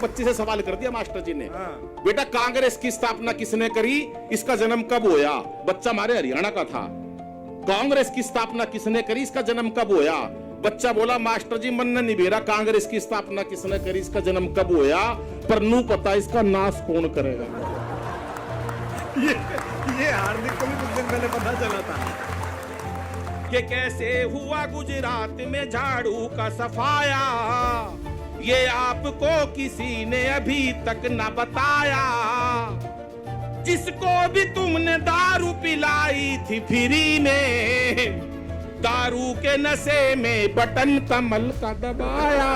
बच्चे से सवाल कर दिया मास्टर जी ने, बेटा कांग्रेस की स्थापना किसने करी, इसका जन्म कब होया। बच्चा हमारे हरियाणा का था। कांग्रेस की स्थापना किसने करी, इसका जन्म कब होया। बच्चा बोला मास्टर जी मन नहीं बेरा, कांग्रेस की स्थापना किसने करी, इसका जन्म कब होया, पर नू पता इसका नाश कौन करेगा। ये हार्दिक को भी कुछ दिन पहले पता चला था कि कैसे हुआ गुजरात में झाड़ू का सफाया, ये आपको किसी ने अभी तक न बताया। जिसको भी तुमने दारू पिलाई थी फ्री में, दारू के नशे में बटन कमल का दबाया।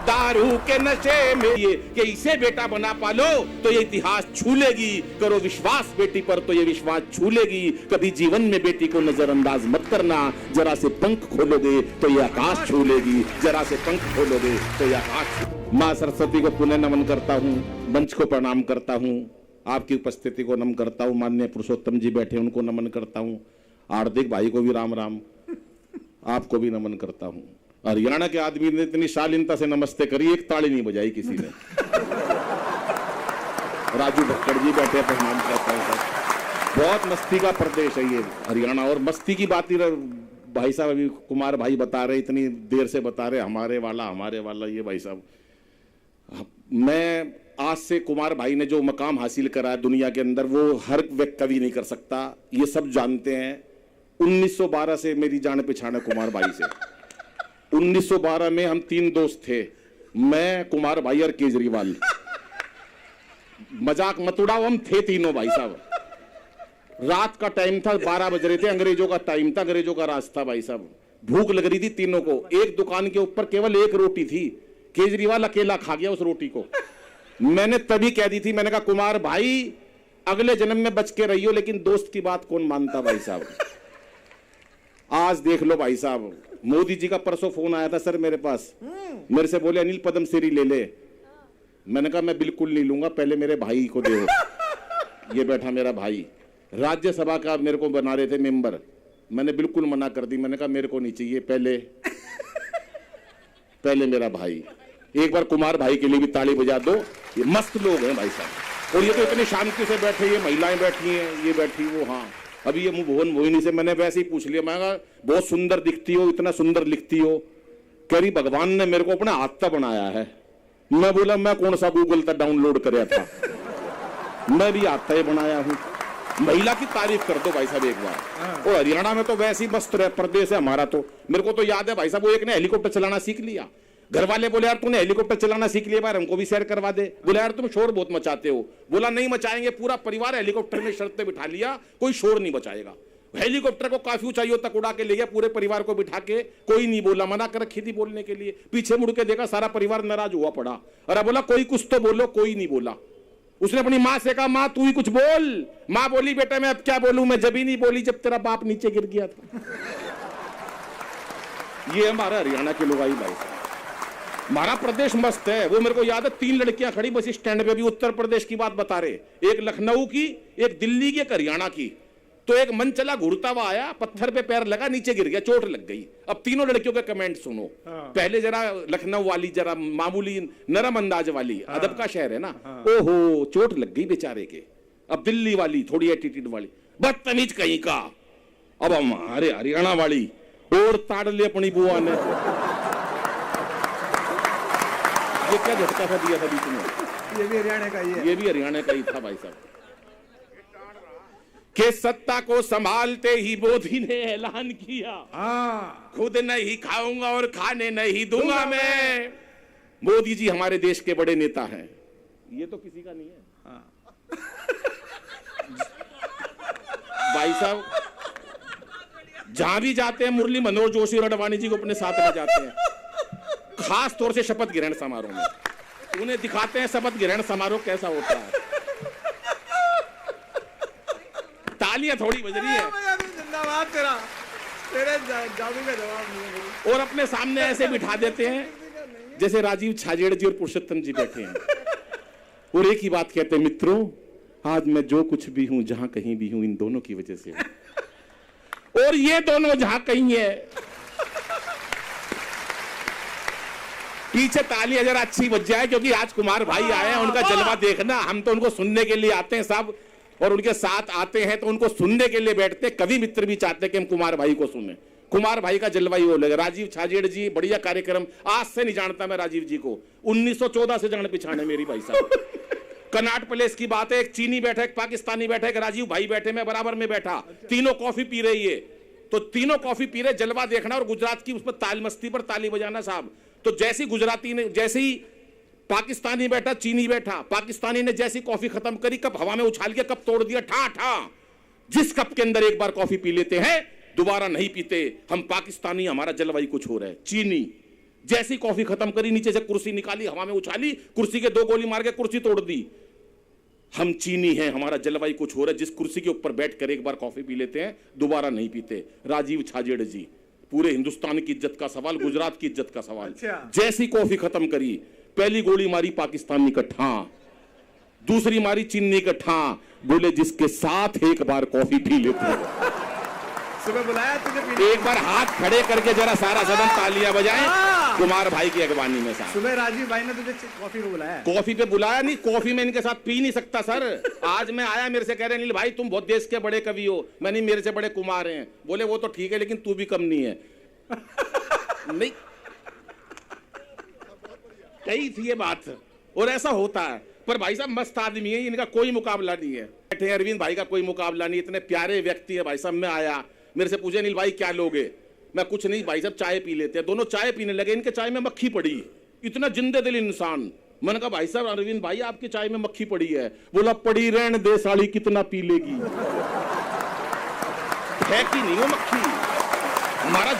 दारू के नशे में ये कि इसे बेटा बना पालो तो ये इतिहास छू लेगी, करो विश्वास बेटी पर तो ये विश्वास छू लेगी। कभी जीवन में बेटी को नजरअंदाज मत करना, जरा से पंख खोलोगे तो ये आकाश छू लेगी, जरा से पंख खोलोगे तो ये आकाश। माँ सरस्वती को पुनः नमन करता हूँ, मंच को प्रणाम करता हूँ, आपकी उपस्थिति को नमन करता हूँ, माननीय पुरुषोत्तम जी बैठे उनको नमन करता हूँ, हार्दिक भाई को भी राम राम, आपको भी नमन करता हूं। हरियाणा के आदमी ने इतनी शालीनता से नमस्ते करी, एक ताली नहीं बजाई किसी ने। राजू भक्कड़ जी बैठे प्रणाम करता हूं। बहुत मस्ती का प्रदेश है ये हरियाणा, और मस्ती की बात ही भाई साहब अभी कुमार भाई बता रहे, इतनी देर से बता रहे हमारे वाला। ये भाई साहब, मैं आज से कुमार भाई ने जो मकाम हासिल करा है दुनिया के अंदर, वो हर व्यक्ति कभी नहीं कर सकता, ये सब जानते हैं। 1912 से मेरी जान पहचान है कुमार भाई से। 1912 में हम 3 दोस्त थे, मैं, कुमार भाई और केजरीवाल। मजाक मत उड़ाओ, हम थे तीनों भाई साहब। रात का टाइम था, 12 बज रहे थे, अंग्रेजों का टाइम था, अंग्रेजों का राज था भाई साहब। भूख लग रही थी तीनों को, एक दुकान के ऊपर केवल एक रोटी थी, केजरीवाल अकेला खा गया उस रोटी को। मैंने तभी कह दी थी, मैंने कहा कुमार भाई अगले जन्म में बच के रहियो, लेकिन दोस्त की बात कौन मानता भाई साहब। आज देख लो भाई साहब, मोदी जी का परसों फोन आया था सर मेरे पास, मेरे से बोले अनिल पद्मश्री ले ले। मैंने कहा मैं बिल्कुल नहीं लूंगा, पहले मेरे भाई को दो। ये बैठा मेरा भाई, राज्यसभा का मेरे को बना रहे थे मेंबर, मैंने बिल्कुल मना कर दी। मैंने कहा मेरे को नहीं चाहिए, पहले मेरा भाई। एक बार कुमार भाई के लिए भी ताली बजा दो, ये मस्त लोग हैं भाई साहब। और ये तो इतनी शांति से बैठे, ये महिलाएं बैठी हैं, ये बैठी वो, हाँ अभी ये भुवन मोहिनी से मैंने वैसे ही पूछ लिया, मैं कहा बहुत सुंदर दिखती हो, इतना सुंदर लिखती हो। कह रही भगवान ने मेरे को अपने हाथ तक बनाया है। मैं बोला मैं कौन सा गूगल तक डाउनलोड कराया था, मैं भी हाथ तक बनाया हूँ। महिला की तारीफ कर दो भाई साहब एक बार। और हरियाणा में तो वैसे ही मस्त प्रदेश है हमारा। तो मेरे को तो याद है भाई साहब, वो एक ने हेलीकॉप्टर चलाना सीख लिया। घर वाले बोले यार तूने हेलीकॉप्टर चलाना सीख लिया, बार हमको भी शेयर करवा दे। बोले यार तुम शोर बहुत मचाते हो। बोला नहीं मचाएंगे, पूरा परिवार हेलीकॉप्टर में शर्त पे बिठा लिया, कोई शोर नहीं मचाएगा। हेलीकॉप्टर को काफी ऊंचाइयों तक उड़ा के ले गया, पूरे परिवार को बिठा के, कोई नहीं बोला, मना कर रखी थी बोलने के लिए। पीछे मुड़ के देखा सारा परिवार नाराज हुआ पड़ा। अरे बोला कोई कुछ तो बोलो, कोई नहीं बोला। उसने अपनी माँ से कहा माँ तू ही कुछ बोल। माँ बोली बेटा मैं अब क्या बोलूं, मैं जब ही नहीं बोली जब तेरा बाप नीचे गिर गया था। ये हमारा हरियाणा के लोग आई भाई, हमारा प्रदेश मस्त है। वो मेरे को याद है 3 लड़कियां खड़ी बस स्टैंड पे भी, उत्तर प्रदेश की बात बता रहे, एक लखनऊ की, एक दिल्ली की, एक हरियाणा की। तो एक मन चला घुरता हुआ आया, पत्थर पे पैर लगा, नीचे गिर गया, चोट लग गई। अब तीनों लड़कियों के कमेंट सुनो। पहले जरा लखनऊ वाली जरा मामूली नरम अंदाज वाली, अदब का शहर है ना, ओहो चोट लग गई बेचारे के। अब दिल्ली वाली थोड़ी एटीट्यूड वाली, बदतमीज कहीं का। अब हमारे हरियाणा वाली और ताड़ ले अपनी बुआ ने। ये क्या झटका सा दिया था बीच में। ये भी हरियाणा का ही है, ये भी हरियाणा का ही था भाई साहब। के सत्ता को संभालते ही मोदी ने ऐलान किया, खुद नहीं खाऊंगा और खाने नहीं दूंगा मैं। मोदी जी हमारे देश के बड़े नेता हैं, ये तो किसी का नहीं है। भाई साहब जहां भी जाते हैं मुरली मनोहर जोशी और अडवाणी जी को अपने साथ ले जाते हैं, खास तौर से शपथ ग्रहण समारोह में उन्हें दिखाते हैं शपथ ग्रहण समारोह कैसा होता है। तालियां थोड़ी बज रही है, जिंदाबाद तेरा, तेरे जादू का जवाब नहीं। और अपने सामने ऐसे बिठा देते हैं जैसे राजीव छाजेड़ जी और पुरुषोत्तम जी बैठे हैं, और एक ही बात कहते हैं मित्रों आज मैं जो कुछ भी हूं जहां कहीं भी हूं इन दोनों की वजह से हूं। और ये दोनों जहां कहीं है पीछे तालियां जरा अच्छी बज जाए, क्योंकि आज कुमार भाई आए हैं, उनका जलवा देखना। हम तो उनको सुनने के लिए आते हैं साहब, और उनके साथ आते हैं तो उनको सुनने के लिए बैठते। कवि मित्र भी चाहते हैं कि हम कुमार भाई को सुने। कुमार भाई का जलवा ही बोलेगा। राजीव छाजेड़ जी, बढ़िया कार्यक्रम। आज से नहीं जानता मैं राजीव जी को, 1914 से जान पिछाने मेरी भाई साहब। कनाट प्लेस की बात है, एक चीनी बैठा, एक पाकिस्तानी बैठा, एक राजीव भाई बैठे, मैं बराबर में बैठा, तीनों कॉफी पी रही है। तो तीनों कॉफी पी रहे, जलवा देखना और गुजरात की उस पर ताल मस्ती पर ताली बजाना साहब। तो जैसी गुजराती ने, जैसे ही पाकिस्तानी बैठा, चीनी बैठा, पाकिस्तानी ने जैसी कॉफी खत्म करी, कप हवा में उछाल के कप तोड़ दिया, ठा ठा। जिस कप के अंदर एक बार कॉफी पी लेते हैं दोबारा नहीं पीते हम। पाकिस्तानी, हमारा जलवा ही कुछ हो रहा है। चीनी जैसी कॉफी खत्म करी, नीचे से कुर्सी निकाली, हवा में उछाली, कुर्सी के 2 गोली मार के कुर्सी तोड़ दी। हम चीनी हैं, हमारा जलवा ही कुछ हो रहा है। जिस कुर्सी के ऊपर बैठकर एक बार कॉफी पी लेते हैं दोबारा नहीं पीते। राजीव छाजेड़ जी, पूरे हिंदुस्तान की इज्जत का सवाल, गुजरात की इज्जत का सवाल। अच्छा। जैसी कॉफी खत्म करी, पहली गोली मारी पाकिस्तानी का ठा, दूसरी मारी चीनी का ठा, बोले जिसके साथ एक बार कॉफी पी लेते हैं। सुबह बुलाया तुझे पीने? एक बार हाथ खड़े करके जरा सारा सदन तालियां बजाएं कुमार भाई की अगवानी में साहब। सुबह राजीव भाई ने तुझे कॉफी पे बुलाया? कॉफी पे बुलाया नहीं, कॉफी में इनके साथ पी नहीं सकता सर। आज मैं आया, मेरे से कह रहे नील भाई तुम बहुत देश के बड़े कवि हो। मैंने मेरे से बड़े कुमार हैं। बोले वो तो ठीक है लेकिन तू भी कम नहीं है। नहीं कही थी ये बात, और ऐसा होता है। पर भाई साहब मस्त आदमी है, इनका कोई मुकाबला नहीं है। बैठे अरविंद भाई का कोई मुकाबला नहीं, इतने प्यारे व्यक्ति है भाई साहब। मैं आया, मेरे से पूछे नील भाई क्या लोगे? मैं कुछ नहीं भाई साहब, चाय पी लेते हैं। दोनों चाय पीने लगे, इनके चाय में मक्खी पड़ी। इतना जिंदे दिल इंसान। मैंने कहा भाई साहब अरविंद भाई आपकी चाय में मक्खी पड़ी है। बोला पड़ी रहने दे साली, कितना पी लेगी। है कि नहीं वो मक्खी? हमारा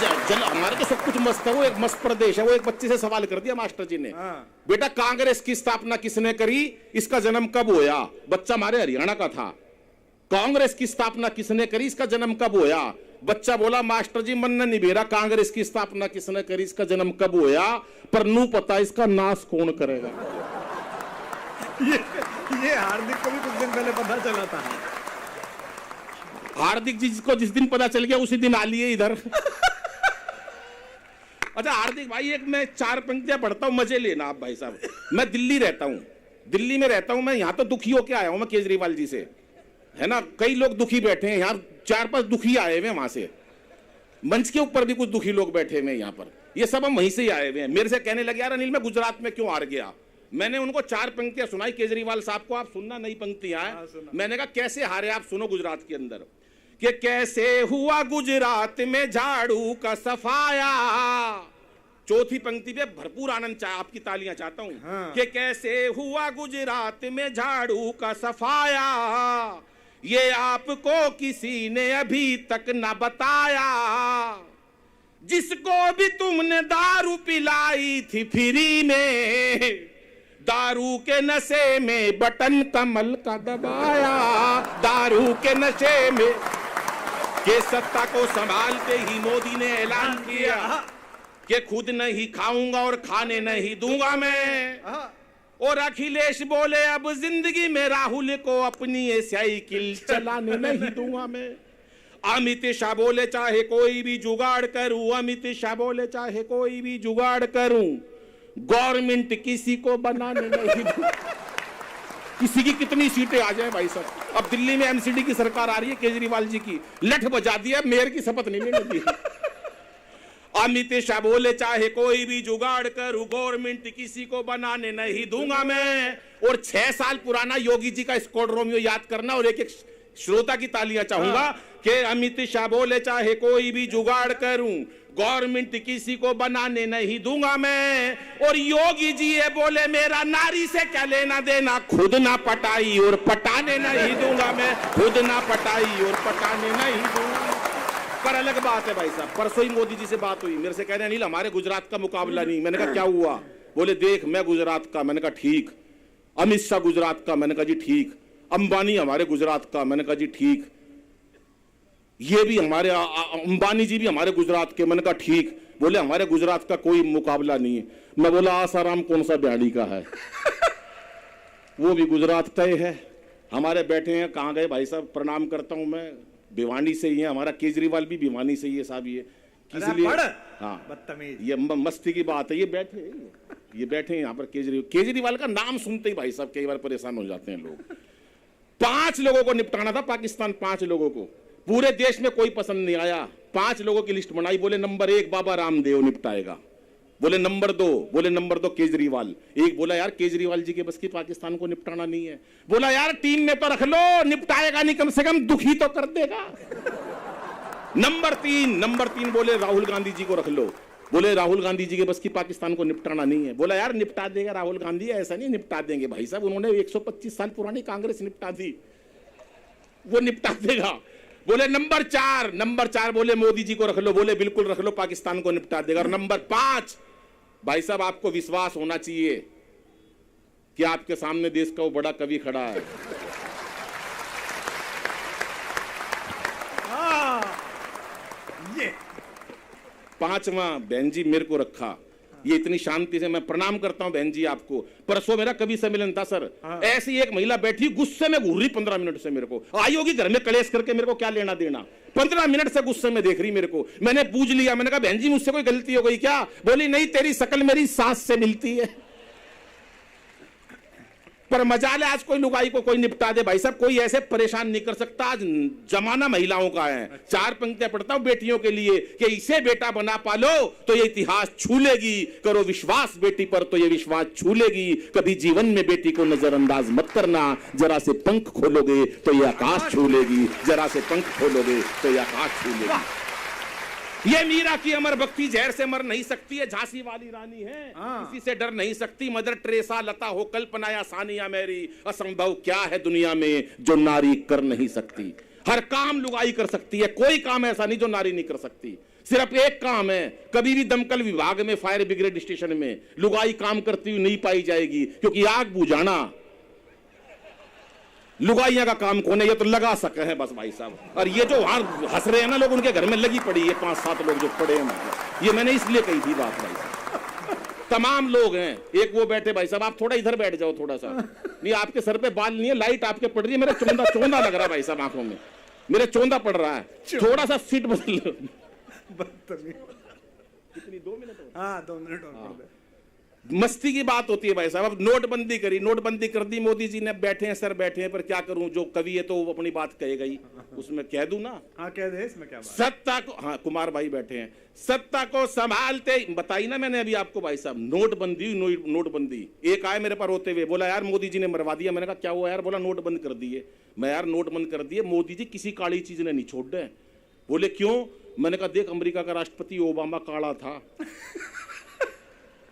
हमारा तो सब कुछ मस्त है। वो एक मस्त प्रदेश है। वो एक बच्चे से सवाल कर दिया मास्टर जी ने, बेटा कांग्रेस की स्थापना किसने करी, इसका जन्म कब होया? बच्चा हमारे हरियाणा का था। कांग्रेस की स्थापना किसने करी, इसका जन्म कब होया? बच्चा बोला मास्टर जी मन नहीं बेरा, कांग्रेस की स्थापना किसने करी, इसका जन्म कब होया, पर नू पता इसका नाश कौन करेगा। ये हार्दिक को भी कुछ दिन पहले पता चला था। हार्दिक जी को जिस दिन पता चल गया उसी दिन आ लिए इधर। अच्छा हार्दिक भाई, एक मैं 4 पंक्तियां पढ़ता हूं, मजे लेना आप भाई साहब। मैं दिल्ली रहता हूं, दिल्ली में रहता हूं मैं। यहां तो दुखी होके आया हूं मैं केजरीवाल जी से, है ना। कई लोग दुखी बैठे हैं यहाँ, 4-5 दुखी आए हुए हैं वहां से। मंच के ऊपर भी कुछ दुखी लोग बैठे हुए हैं यहाँ पर। ये सब हम वहीं से ही आए हुए हैं। मेरे से कहने लगे यार अनिल मैं गुजरात में क्यों हार गया। मैंने उनको 4 पंक्तियां सुनाई केजरीवाल साहब को, आप सुनना नई पंक्तियां हैं। मैंने कहा कैसे हारे आप, सुनो गुजरात के अंदर कि कैसे हुआ गुजरात में झाड़ू का सफाया। चौथी पंक्ति पे भरपूर आनंद आपकी तालियां चाहता हूं। कि कैसे हुआ गुजरात में झाड़ू का सफाया, ये आपको किसी ने अभी तक न बताया। जिसको भी तुमने दारू पिलाई थी फ्री में, दारू के नशे में बटन कमल का दबाया। दारू के नशे में के सत्ता को संभालते ही मोदी ने ऐलान किया कि खुद नहीं खाऊंगा और खाने नहीं दूंगा मैं। और अखिलेश बोले अब जिंदगी में राहुल को अपनी ये साइकिल चलाने नहीं दूंगा मैं। अमित शाह बोले चाहे कोई भी जुगाड़ करूं, अमित शाह बोले चाहे कोई भी जुगाड़ करूं, गवर्नमेंट किसी को बनाने नहीं दूंगा। किसी की कितनी सीटें आ जाए भाई साहब। अब दिल्ली में एमसीडी की सरकार आ रही है केजरीवाल जी की, लठ बजा दिया, मेयर की शपथ नहीं लेने दी। अमित शाह बोले चाहे कोई भी जुगाड़ करूं, गवर्नमेंट किसी को बनाने नहीं दूंगा मैं। और 6 साल पुराना योगी जी का स्क्वाड रोमियो याद करना, और एक एक श्रोता की तालियां चाहूंगा कि अमित शाह बोले चाहे कोई भी जुगाड़ करूं, गवर्नमेंट किसी को बनाने नहीं दूंगा मैं। और योगी जी ये बोले मेरा नारी से क्या लेना देना, खुद ना पटाई और पटाने नहीं दूंगा मैं, खुद ना पटाई और पटाने नहीं दूंगा। पर अलग बात है भाई साहब, परसों ही मोदी जी से बात हुई, मेरे से कह रहे हैं अनिल हमारे गुजरात का मुकाबला नहीं। मैंने कहा क्या हुआ? बोले देख मैं गुजरात का। मैंने कहा ठीक। अमित शाह गुजरात का। मैंने कहा जी ठीक। अंबानी हमारे गुजरात का। मैंने कहा जी ठीक। ये भी हमारे अंबानी जी भी हमारे गुजरात के। मैंने कहा ठीक। बोले हमारे गुजरात का कोई मुकाबला नहीं है। मैं बोला आसाराम कौन सा बिहाड़ी का है? वो भी गुजरात तय है। हमारे बैठे हैं, कहाँ गए भाई साहब? प्रणाम करता हूं मैं, भिवानी से ही है। हमारा केजरीवाल भी भिवानी से ही है साहब। ये इसलिए पढ़। हाँ बदतमीज। ये मस्ती की बात है। ये बैठे यहाँ पर केजरीवाल का नाम सुनते ही भाई साहब कई बार परेशान हो जाते हैं लोग। 5 लोगों को निपटाना था पाकिस्तान, 5 लोगों को, पूरे देश में कोई पसंद नहीं आया। 5 लोगों की लिस्ट बनाई, बोले नंबर 1 बाबा रामदेव निपटाएगा, बोले नंबर 2 केजरीवाल। एक बोला यार केजरीवाल जी के बस की पाकिस्तान को निपटाना नहीं है, बोला यार टीम में तो रख लो, निपटाएगा नहीं कम से कम दुखी तो कर देगा। नंबर 3 बोले राहुल गांधी जी को रख लो, बोले राहुल गांधी जी के बस की पाकिस्तान को निपटाना नहीं है, बोला यार निपटा देगा राहुल गांधी, ऐसा नहीं निपटा देंगे भाई साहब, उन्होंने 125 साल पुरानी कांग्रेस निपटा दी, वो निपटा देगा। बोले नंबर 4 बोले मोदी जी को रख लो, बोले बिल्कुल रख लो, पाकिस्तान को निपटा देगा। और नंबर 5 भाई साहब आपको विश्वास होना चाहिए कि आपके सामने देश का वो बड़ा कवि खड़ा है। ये 5वां बहन जी मेरे को रखा, ये इतनी शांति से, मैं प्रणाम करता हूं बहन जी आपको। परसों मेरा कवि सम्मेलन था सर, ऐसी एक महिला बैठी गुस्से में घूर रही 15 मिनट से, मेरे को आई होगी घर में कलेश करके, मेरे को क्या लेना देना, 15 मिनट से गुस्से में देख रही मेरे को। मैंने पूछ लिया, मैंने कहा बहन जी मुझसे कोई गलती हो गई क्या? बोली नहीं, तेरी शक्ल मेरी सास से मिलती है। पर मजाल है आज कोई लुगाई को कोई निपटा दे भाई साहब, कोई ऐसे परेशान नहीं कर सकता। आज जमाना महिलाओं का है। 4 पंक्तियां पढ़ता हूं बेटियों के लिए कि इसे बेटा बना पालो तो ये इतिहास छू लेगी, करो विश्वास बेटी पर तो ये विश्वास छू लेगी, कभी जीवन में बेटी को नजरअंदाज मत करना, जरा से पंख खोलोगे तो ये आकाश छू लेगी, जरा से पंख खोलोगे तो ये आकाश छू लेगी। ये मीरा की अमर भक्ति, जहर से मर नहीं सकती है, झांसी वाली रानी है, किसी से डर नहीं सकती, मदर टेरेसा, लता हो, कल्पना या सानिया मेरी, असंभव क्या है दुनिया में जो नारी कर नहीं सकती। हर काम लुगाई कर सकती है, कोई काम ऐसा नहीं जो नारी नहीं कर सकती। सिर्फ एक काम है, कभी भी दमकल विभाग में, फायर ब्रिगेड स्टेशन में लुगाई काम करती हुई नहीं पाई जाएगी, क्योंकि आग बुझाना लुगाइयां का काम कौन है? ये तो लगा सके हैं बस भाई साहब। और ये जो वहां हंस रहे हैं ना लोग, उनके घर में लगी पड़ी है 5-7 लोग जो पड़े हैं, ये मैंने इसलिए कही थी बात भाई साहब। तमाम लोग हैं, एक वो बैठे भाई साहब, आप थोड़ा इधर बैठ जाओ थोड़ा सा, नहीं आपके सर पे बाल नहीं है, लाइट आपके पड़ रही है, मेरा चौंधा लग रहा है भाई साहब, आंखों में मेरे चौंधा पड़ रहा है, थोड़ा सा सीट बदल लो। कितनी 2 मिनट? हाँ 2 मिनट और पढ़ दे। मस्ती की बात होती है भाई साहब। अब नोटबंदी करी, नोटबंदी कर दी मोदी जी ने, बैठे हैं सर बैठे हैं, पर क्या करूं, जो कवि है तो वो अपनी बात कहेगा ही, उसमें कह दूं ना। हाँ कह दे, इसमें क्या बात। सत्ता को, हाँ कुमार भाई बैठे हैं, सत्ता को संभालते, बताई ना मैंने अभी आपको भाई साहब, नोटबंदी। एक आए मेरे पर रोते हुए, बोला यार मोदी जी ने मरवा दिया। मैंने कहा क्या हुआ यार? बोला नोट बंद कर दिए। मैं यार नोट बंद कर दिए, मोदी जी किसी काली चीज ने नहीं छोड़ दे। बोले क्यों? मैंने कहा देख अमेरिका का राष्ट्रपति ओबामा काला था,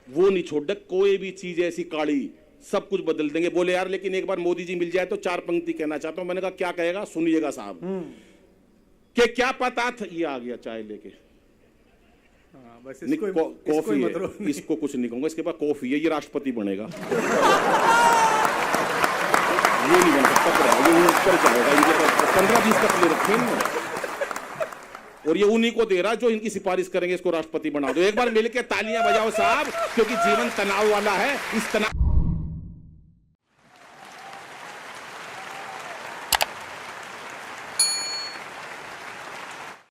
वो नहीं छोड़ दे, कोई भी चीज ऐसी काली सब कुछ बदल देंगे। बोले यार लेकिन एक बार मोदी जी मिल जाए तो 4 पंक्ति कहना चाहता हूं। मैंने कहा क्या कहेगा? सुनिएगा साहब, कि क्या पता था, ये आ गया चाय लेके, बस कॉफी है, इसको कुछ नहीं कहूंगा, इसके पास कॉफी है, ये राष्ट्रपति बनेगा। ये नहीं बन सकता, ये ऊपर जाएगा, इनके पास 15-20 कपड़े रखे हैं और ये उन्हीं को दे रहा जो इनकी सिफारिश करेंगे, इसको राष्ट्रपति बना दो। एक बार मिलके तालियां बजाओ साहब, क्योंकि जीवन तनाव वाला है, इस तनाव